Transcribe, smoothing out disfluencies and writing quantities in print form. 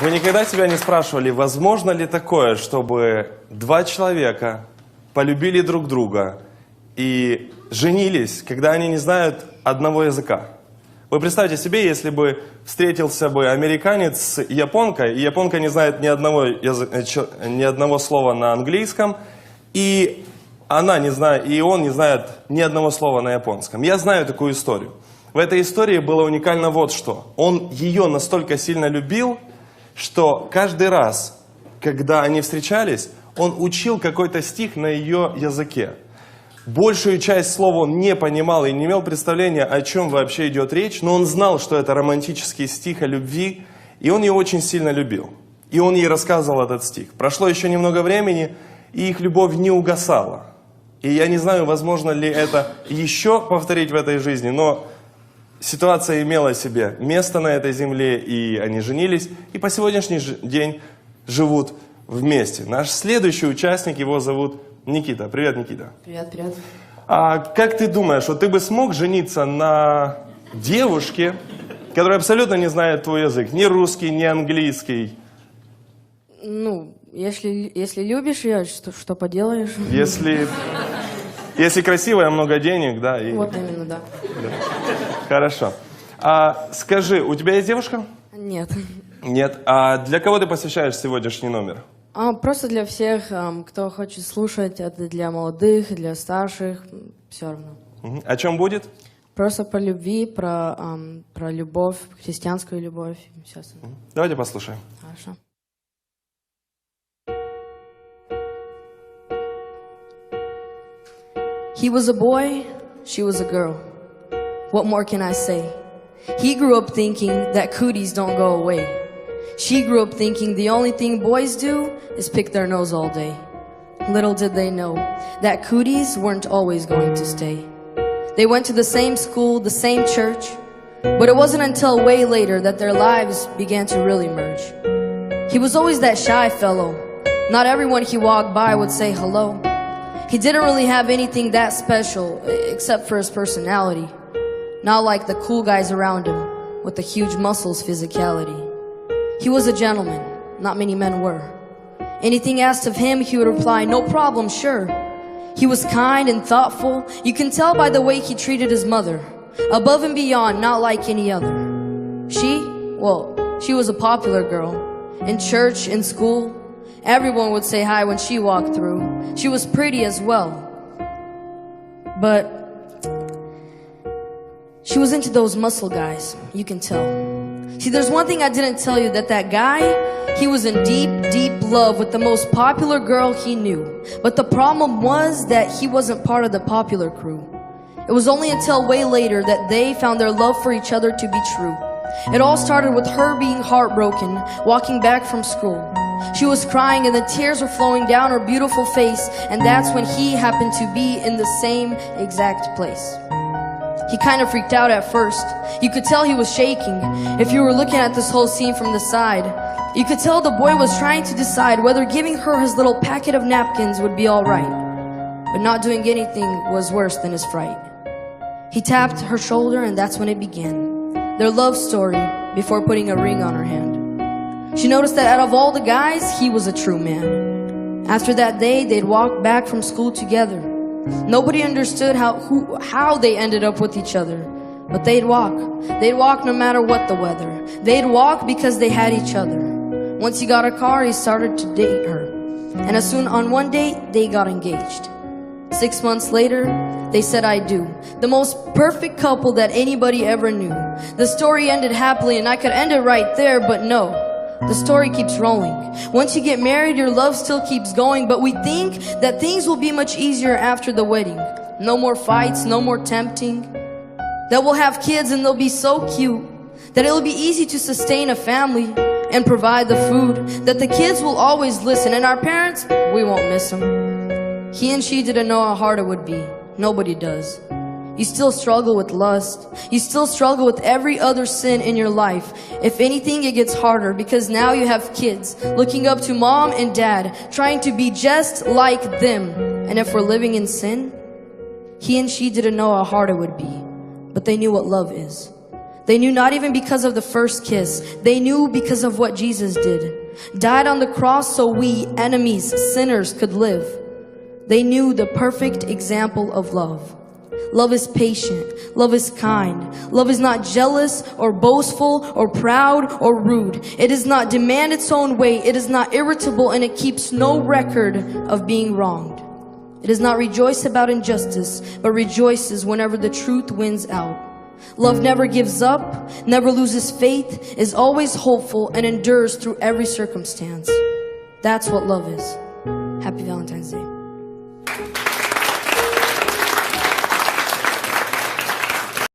Вы никогда себя не спрашивали, возможно ли такое, чтобы два человека полюбили друг друга и женились, когда они не знают одного языка? Вы представьте себе, если бы встретился бы американец с японкой, и японка не знает ни одного слова на английском, и она не знает, и он не знает ни одного слова на японском. Я знаю такую историю. В этой истории было уникально вот что. Он ее настолько сильно любил, что каждый раз, когда они встречались, он учил какой-то стих на ее языке. Большую часть слов он не понимал и не имел представления, о чем вообще идет речь, но он знал, что это романтический стих о любви, и он ее очень сильно любил. И он ей рассказывал этот стих. Прошло еще немного времени, и их любовь не угасала. И я не знаю, возможно ли это еще повторить в этой жизни, но ситуация имела себе место на этой земле, и они женились, и по сегодняшний день живут вместе. Наш следующий участник, его зовут Никита. Привет, Никита. Привет, привет. А как ты думаешь, вот ты бы смог жениться на девушке, которая абсолютно не знает твой язык, ни русский, ни английский? Ну, если любишь ее, что поделаешь? Если красивая, много денег, да? И... Вот именно, да. Хорошо. А скажи, у тебя есть девушка? Нет. Нет. А для кого ты посвящаешь сегодняшний номер? Просто для всех, кто хочет слушать, это для молодых, для старших, все равно. О чем будет? Просто про любви, про любовь, христианскую любовь. Все остальное. Давайте послушаем. Хорошо. He was a boy, she was a girl. What more can I say? He grew up thinking that cooties don't go away. She grew up thinking the only thing boys do is pick their nose all day. Little did they know that cooties weren't always going to stay. They went to the same school, the same church, but it wasn't until way later that their lives began to really merge. He was always that shy fellow. Not everyone he walked by would say hello. He didn't really have anything that special, except for his personality. Not like the cool guys around him, with the huge muscles, physicality. He was a gentleman, not many men were. Anything asked of him, he would reply, no problem, sure. He was kind and thoughtful. You can tell by the way he treated his mother. Above and beyond, not like any other. She was a popular girl. In church, in school, everyone would say hi when she walked through. She was pretty as well. But she was into those muscle guys, you can tell. See, there's one thing I didn't tell you, that guy, he was in deep, deep love with the most popular girl he knew. But the problem was that he wasn't part of the popular crew. It was only until way later that they found their love for each other to be true. It all started with her being heartbroken, walking back from school. She was crying and the tears were flowing down her beautiful face, and that's when he happened to be in the same exact place. He kind of freaked out at first. You could tell he was shaking. If you were looking at this whole scene from the side, you could tell the boy was trying to decide whether giving her his little packet of napkins would be all right. But not doing anything was worse than his fright. He tapped her shoulder and that's when it began. Their love story before putting a ring on her hand. She noticed that out of all the guys, he was a true man. After that day, they'd walk back from school together. Nobody understood how they ended up with each other. But they'd walk. They'd walk no matter what the weather. They'd walk because they had each other. Once he got a car, he started to date her. And as soon on one date, they got engaged. 6 months later, they said I do. The most perfect couple that anybody ever knew. The story ended happily and I could end it right there, but no. The story keeps rolling. Once you get married, your love still keeps going, but we think that things will be much easier after the wedding. No more fights, no more tempting. That we'll have kids and they'll be so cute. That it'll be easy to sustain a family and provide the food. That the kids will always listen and our parents, we won't miss them. He and she didn't know how hard it would be. Nobody does. You still struggle with lust. You still struggle with every other sin in your life. If anything, it gets harder because now you have kids looking up to mom and dad, trying to be just like them. And if we're living in sin, he and she didn't know how hard it would be, but they knew what love is. They knew not even because of the first kiss. They knew because of what Jesus did. Died on the cross so we, enemies, sinners, could live. They knew the perfect example of love. Love is patient. Love is kind. Love is not jealous or boastful or proud or rude. It does not demand its own way. It is not irritable, and it keeps no record of being wronged. It does not rejoice about injustice, but rejoices whenever the truth wins out. Love never gives up, never loses faith, is always hopeful, and endures through every circumstance. That's what love is. Happy Valentine's Day.